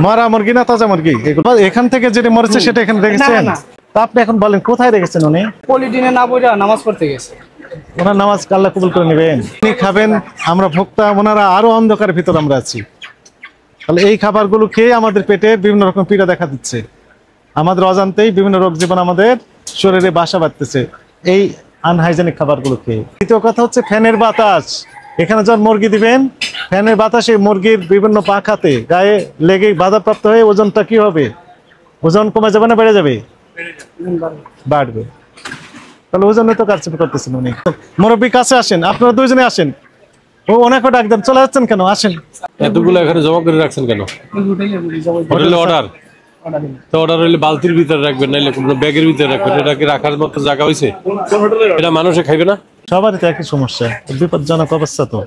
মারা মুরগি না তাজা মুরগি? এগুলো এখান থেকে যেটা মরেছে সেটা এখানে রেখেছেন? তা আপনি এখন বলেন কোথায় রেখেছেন? উনি পলিটিনে না বইরা নামাজ পড়তে গেছে। ওনার নামাজ আল্লাহ কবুল করে নেবেন। উনি খাবেন, আমরা ভোক্তা, ওনারা আরো অন্ধকারের ভিতর আমরা আছি। তাহলে এই খাবারগুলো খেয়ে আমাদের পেটে বিভিন্ন রকম পীড়া দেখা দিচ্ছে, আমাদের অজান্তেই বিভিন্ন রোগ জীবাণু আমাদের শরীরে বাসা বাঁধতেছে এই আনহাইজেনিক খাবারগুলো খেয়ে। দ্বিতীয় কথা হচ্ছে ফ্যানের বাতাস। এখানে যখন মুরগি দিবেন, ফ্যানের বাতাসে মুরগির বিভিন্ন পাখাতে গায়ে লেগে বাধাপ্রাপ্ত হয়ে ওজনটা কি হবে? ওজন কমে যাবে না বেড়ে যাবে? বাড়বে। তাহলে ওজনে তো কারচুপি করতেছেন উনি। মুরব্বী কাছে আসেন, আপনারা দুইজনে আসেন। ও ওনাকে ডাক দেন, চলে যাচ্ছেন কেন? আসেন। এতগুলো এখানে জমা করে রাখছেন কেন? হোটেলে অর্ডার তো অর্ডার হইলে বালতির ভিতরে রাখবেন, নাইলে কোনো ব্যাগের ভিতরে রাখবেন। এটা কি রাখার মতো জায়গা হয়েছে? এটা মানুষে খাইবে না? সবারই তো একই সমস্যা, বিপজ্জনক অবস্থা। তো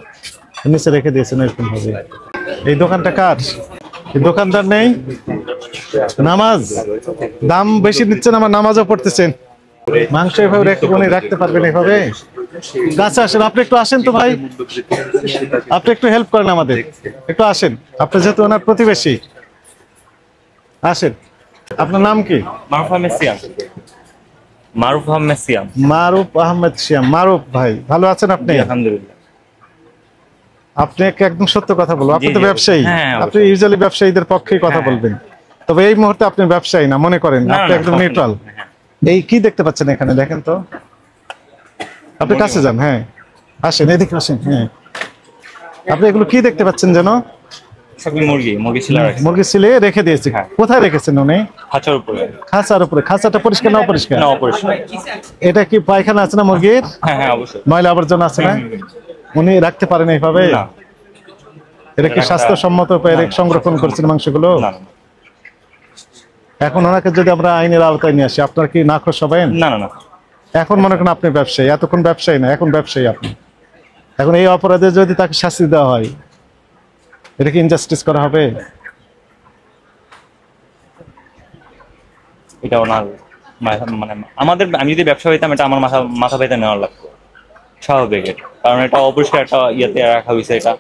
নিচে রেখে দিয়েছেন এরকম ভাবে। এই দোকানটা কার? এই দোকানদার নেই? নামাজ দাম বেশি নিচ্ছেন, আমার নামাজও পড়তেছেন। মাংস এভাবে রেখে উনি রাখতে পারবেন এভাবে? কাছে আসেন, আপনি একটু আসেন তো ভাই, আপনি একটু হেল্প করেন আমাদের, একটু আসেন। আপনি যেহেতু ওনার প্রতিবেশী, আসেন। আপনার নাম কি? মারুফ আহমেদ সিয়াম। মারুফ আহমেদ সিয়াম। মারুফ আহমেদ সিয়াম। মারুফ ভাই, ভালো আছেন আপনি? আলহামদুলিল্লাহ। আপনি একদম সত্য কথা বলবো, আপনি তো ব্যবসায়ী, আপনি অবশ্যই। ইউজুয়ালি ব্যবসায়ীদের পক্ষেই কথা বলবেন, তবে এই মুহূর্তে আপনি ব্যবসায়ী না মনে করেন, আপনি একদম নিউট্রাল। এই কি দেখতে পাচ্ছেন এখানে? দেখেন তো, আপনি কাছে যান। হ্যাঁ আসেন, এদিকে আসেন। হ্যাঁ, আপনি এগুলো কি দেখতে পাচ্ছেন যেন? মুরগি ছিলে রেখে দিয়েছে। কোথায় রেখেছেন উনি? খাঁচার উপরে। খাঁচার উপরে। খাঁচাটা পরিষ্কার না অপরিষ্কার? না, অপরিষ্কার। এটা কি পায়খানা আছে না মুরগির? হ্যাঁ হ্যাঁ অবশ্যই। ময়লা আবর্জনা আছে না? উনি রাখতে পারেন এইভাবে? না। এটা কি স্বাস্থ্যসম্মত উপায়ে সংরক্ষণ করছেন মাংসগুলো? না। এখন ওনাকে যদি আমরা আইনের আওতায় নিয়ে আসি, আপনার কি নাখোশ হবেন? না না না। এখন মনে করেন আপনি ব্যবসায়ী, এতক্ষণ ব্যবসায়ী না, এখন ব্যবসায়ী আপনি। এখন এই অপরাধে যদি তাকে শাস্তি দেওয়া হয়, এটা কি ইনজাস্টিস করা হবে? এটা ওনার মানে আমাদের, আমি যদি ব্যবসা হইতাম এটা আমার মাথা পেতে নেওয়ার লাগতো, স্বাভাবিক। কারণ এটা অপরিষ্কার একটা ইয়েতে রাখা হয়েছে। এটা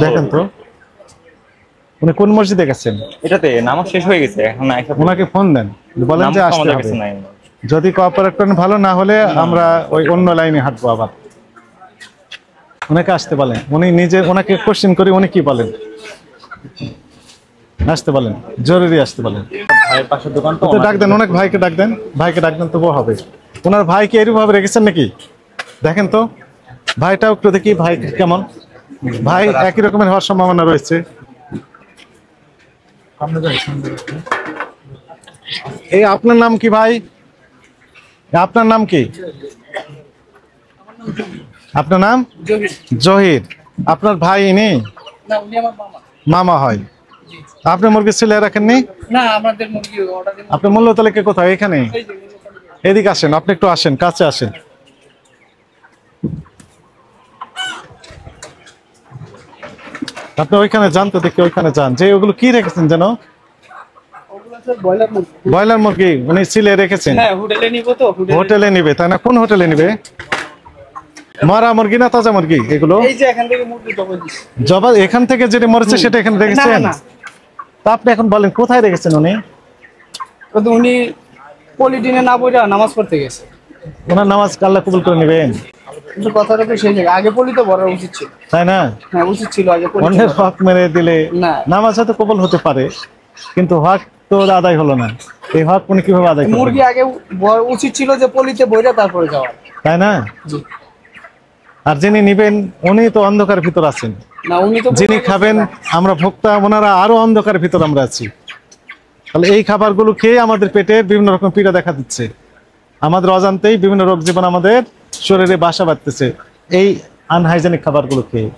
দেখেন তো, উনি কোন মসজিদে গেছেন? এটাতে নামাজ শেষ হয়ে গেছে, এখন ওনাকে ফোন দেন, বলেন যে আসতে হবে। যদি কোঅপারেট করেন ভালো, না হলে আমরা ওই অন্য লাইনে হাঁটবো আবার। ওনাকে আসতে বলেন, উনি নিজে ওনাকে কোশ্চেন করি, উনি কি বলেন আসতে বলেন, জরুরি আসতে বলেন। ভাইয়ের পাশের দোকান তো ডাক দেন, অনেক ভাইকে ডাক দেন, ভাইকে ডাক দেন তবুও হবে। ওনার ভাই কি এরকম ভাবে রেখেছেন নাকি? দেখেন তো ভাইটাও একটু দেখি, ভাই কেমন? ভাই একই রকমের হওয়ার সম্ভাবনা রয়েছে। এই আপনার নাম কি ভাই? আপনার নাম কি? আপনার নাম? জহির। আপনার ভাই ইনি? না, উনি আমার মামা। মামা হয়। আপনি মুরগি ছিলে রাখেননি? না, আমাদের মুরগি অর্ডার দিন। আপনার মূল্য তালিকা কোথায়? এখানে? এদিকে আসেন, আপনি একটু আসেন, কাছে আসেন। আপনি ওইখানে যান তো দেখি, ওইখানে যান। যে ওগুলো কি রেখেছেন যেন? ব্রয়লার মুরগি উনি ছিলে রেখেছেন? হ্যাঁ, হোটেলে নিব তো। হোটেলে নিবে, তাই না? কোন হোটেলে নিবে? মারা মুরগি না তাজা মুরগি এগুলো? এই যে এখান থেকে মুরগি জবাই দিছি। জবাই এখান থেকে যেটা মরেছে সেটা এখানে রেখেছেন? না। তা আপনি এখন বলেন কোথায় রেখেছেন উনি? উনি পলিটিনে না বইরা নামাজ পড়তে গেছে। ওনার নামাজ আল্লাহ কবুল করে নেবেন। কিন্তু কথাটা তো সেই জায়গায়, আগে পলি তো বড় উচিত ছিল, তাই না? হ্যাঁ উচিত ছিল আগে পলি। অন্যের হক মেরে দিলে না, নামাজ হয়তো কবুল হতে পারে, কিন্তু হক তো আদায় হলো না। এই হক উনি কিভাবে আদায় করবেন? মুরগি আগে উচিত ছিল যে পলিতে বইরা তারপরে যাওয়া, তাই না? আর যিনি নিবেন উনি তো অন্ধকারের ভিতর আছেন। না, উনি তো যিনি খাবেন, আমরা ভোক্তা, ওনারা আরো অন্ধকারের ভিতর আমরা আছি। তাহলে এই খাবারগুলো খেয়ে আমাদের পেটে বিভিন্ন রকম পীড়া দেখা দিচ্ছে, আমাদের অজান্তেই বিভিন্ন রোগ জীবাণু আমাদের শরীরে বাসা বাঁধতেছে এই আনহাইজেনিক খাবারগুলো খেয়ে।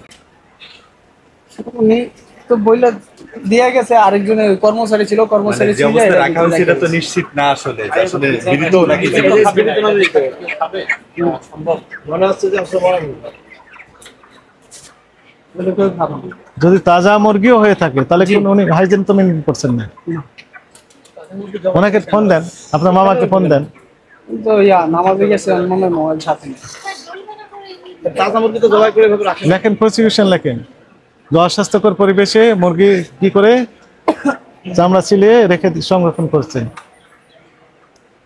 উনি তো বইলা দিয়া গেছে, আরেকজনের কর্মচারী ছিল, কর্মচারী ছিল রাখা হয়েছে এটা তো নিশ্চিত না আসলে, আসলে বিদিত নাকি সম্ভব মনে হচ্ছে যে যদি তাজা মুরগিও হয়ে থাকে তাহলে কি উনি হাইজিন তো মেনটেন করছেন না? ওনাকে ফোন দেন, আপনার মামাকে ফোন দেন। তো নামাজে গেছে, মনে মোবাইল সাথে নেই। তাজা মুরগি তো জবাই করে রাখেন। লেখেন, প্রসিকিউশন লেখেন, যে অস্বাস্থ্যকর পরিবেশে মুরগি কি করে চামড়া ছিলিয়ে রেখে সংরক্ষণ করছে।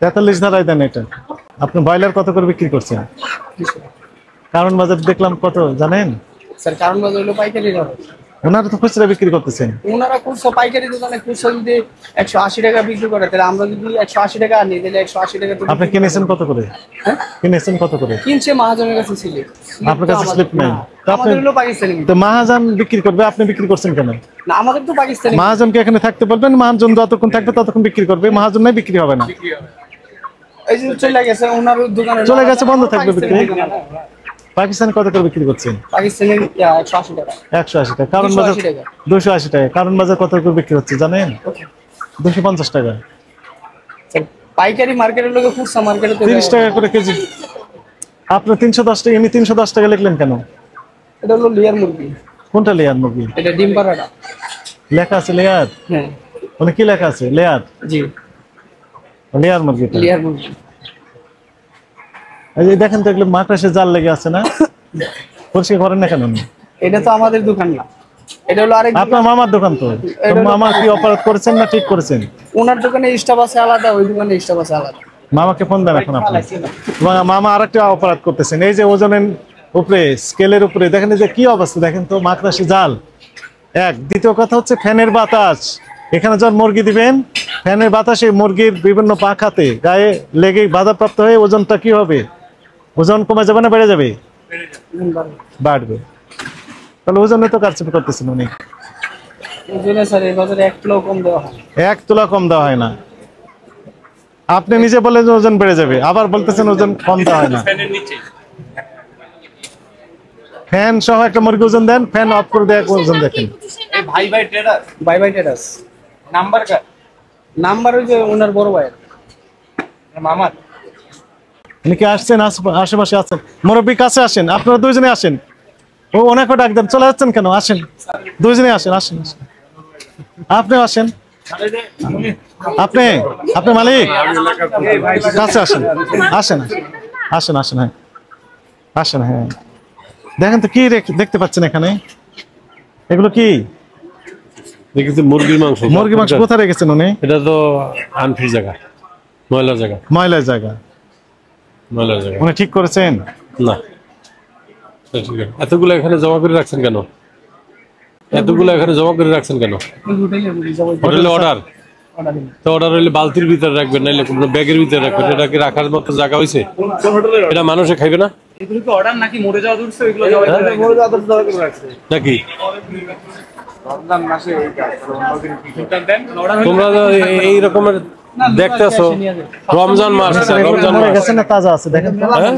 43 ধারায় দেন এটা। আপনি ব্রয়লার কত করে বিক্রি করছেন? কারণ বাজার দেখলাম কত জানেন? স্যার কারণ বাজার হলো পাইকারি দর। ওনারা তো খুচরা বিক্রি করতেছেন। ওনারা খুচরা পাইকারি দোকানে খুচরা যদি 180 টাকা বিক্রি করে, তাহলে আমরা যদি 180 টাকা আনি, তাহলে 180 টাকা তো আপনি কিনেছেন কত করে? কিনেছেন কত করে? কিনছে মহাজনের কাছে ছিল। আপনার কাছে স্লিপ নেই তো আপনি আমাদের হলো পাকিস্তানি। তো মহাজন বিক্রি করবে, আপনি বিক্রি করছেন কেন? না, আমাদের তো পাকিস্তানি। মহাজনকে এখানে থাকতে বলবেন, মহাজন যতক্ষণ থাকবে ততক্ষণ বিক্রি করবে, মহাজন নাই বিক্রি হবে না। এই যে চলে গেছে ওনার দোকানে, চলে গেছে, বন্ধ থাকবে বিক্রি। পাকিস্তান কত করে বিক্রি করছেন? পাকিস্তানি 180 টাকা। 180 টাকা। কারণ বাজার 280 টাকা। 280 টাকা। কারণ বাজার কত করে বিক্রি হচ্ছে জানেন? 250 টাকা। স্যার পাইকারি মার্কেটের লোকে খুচরা মার্কেটে তো 30 টাকা করে কেজি। আপনি 310 টাকা, এমনি 310 টাকা লিখলেন কেন? এটা হলো লেয়ার মুরগি। কোনটা লেয়ার মুরগি? এটা ডিম পাড়াটা। লেখা আছে লেয়ার? হ্যাঁ মানে কি লেখা আছে? লেয়ার? জি, লেয়ার মুরগি। লেয়ার মুরগি। এই যে দেখেন তো, এগুলো মাকড়াসের জাল লেগে আছে না? পরিষ্কার করেন না কেন? এটা তো আমাদের দোকান না, এটা হলো আরেক আপনার মামার দোকান তো। মামা কি অপরাধ করেছেন না ঠিক করেছেন? ওনার দোকানে স্টাফ আছে আলাদা, ওই দোকানে স্টাফ আছে আলাদা। মামাকে ফোন দেন এখন আপনি। মামা আরেকটা অপরাধ করতেছেন। এই যে ওজনের উপরে, স্কেলের উপরে দেখেন এই যে কি অবস্থা, দেখেন তো মাকড়াসি জাল। এক, দ্বিতীয় কথা হচ্ছে ফ্যানের বাতাস। এখানে যখন মুরগি দিবেন, ফ্যানের বাতাসে মুরগির বিভিন্ন পাখাতে গায়ে লেগে বাধাপ্রাপ্ত হয়ে ওজনটা কি হবে? ওজন কমে যাবে না বেড়ে যাবে? বাড়বে। তাহলে ওজনে তো কারচুপি করতেছেন উনি। ওজনে স্যার এই বাজারে 1 কিলো কম দেওয়া হয়। 1 তোলা কম দেওয়া হয় না। আপনি নিজে বলেন যে ওজন বেড়ে যাবে, আবার বলতেছেন ওজন কম দেওয়া হয় না। ফ্যান সহ একটা মুরগি ওজন দেন, ফ্যান অফ করে দিয়ে ওজন দেখেন। এই ভাই ভাই ট্রেডার বাই বাই টেরাস নাম্বার কার? নাম্বার ওই যে ওনার বড় ভাইয়ের। মামার। উনি কি আসছেন? আশেপাশে আছেন? মুরব্বী কাছে আসেন, আপনারা দুইজনে আসেন। ও ওনাকে ডাক দেন, চলে যাচ্ছেন কেন? আসেন, দুইজনে আসেন, আসেন আসেন। আপনিও আসেন। আপনি আপনি মালিক, কাছে আসেন, আসেন আসেন আসেন। হ্যাঁ আসেন। হ্যাঁ দেখেন তো কি দেখতে পাচ্ছেন এখানে? এগুলো কি? দেখেছি মুরগির মাংস। মুরগি মাংস কোথায় রেখেছেন উনি? এটা তো আনফ্রি জায়গা, ময়লার জায়গা। ময়লার জায়গা। ময়লার জায়গা উনি ঠিক করেছেন না। ঠিক আছে। এতগুলো এখানে জমা করে রাখছেন কেন? এতগুলো এখানে জমা করে রাখছেন কেন? হোটেলে অর্ডার তো, অর্ডার হইলে বালতির ভিতরে রাখবেন, নাইলে কোনো ব্যাগের ভিতরে রাখবেন। এটা কি রাখার মতো জায়গা হইছে? এটা মানুষে খাইবে না এগুলো কি অর্ডার নাকি মরে যাওয়া দূরছে? এগুলো বড় দাদা দাদা করে রাখছে। নাকি? রমজান মাসে এই কাজ দেন অর্ডার তোমরা তো এই রকমের দেখতেছো। রমজান মাস, রমজান মরে মাস, গেছে না তাজা আছে? দেখেন তো। হ্যাঁ?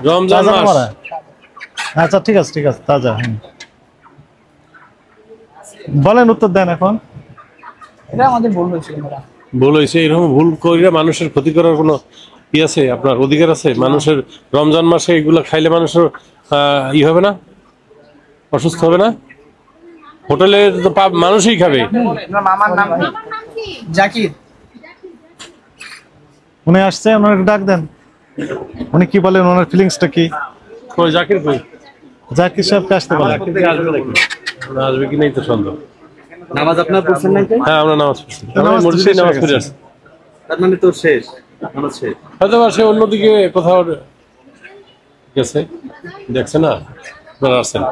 রমজান তাজা না মাস। মরা? আচ্ছা ঠিক আছে ঠিক আছে, তাজা। বলেন, উত্তর দেন এখন। এটা আমাদের ভুল হয়েছিল আমরা। ভুল হয়েছে, এরকম ভুল করিয়া মানুষের ক্ষতি করার কোনো ই আছে? আপনার অধিকার আছে? মানুষের রমজান মাসে এগুলো খাইলে মানুষের ই হবে না? অসুস্থ হবে না? হোটেলে তো মানুষই খাবে। মামার নাম জাকির। উনি আসছে, ওনাকে ডাক দেন। উনি কি বলেন, ওনার ফিলিংসটা কি? কই জাকির কই? জাকির সাহেবকে আসতে বলেন। জাকির কি আসবে নাকি? না, আসবে কি নাই তো সন্দেহ। নামাজ আপনার পড়ছেন নাকি? হ্যাঁ, আমরা নামাজ পড়ছি। নামাজ তো মসজিদে শেষ হয়ে নামাজ পড়ে গেছে। আসছি। তার মানে তো শেষ, নামাজ শেষ। হয়তো বা সে অন্যদিকে কোথাও গেছে, দেখছে না, আপনারা আসছেন।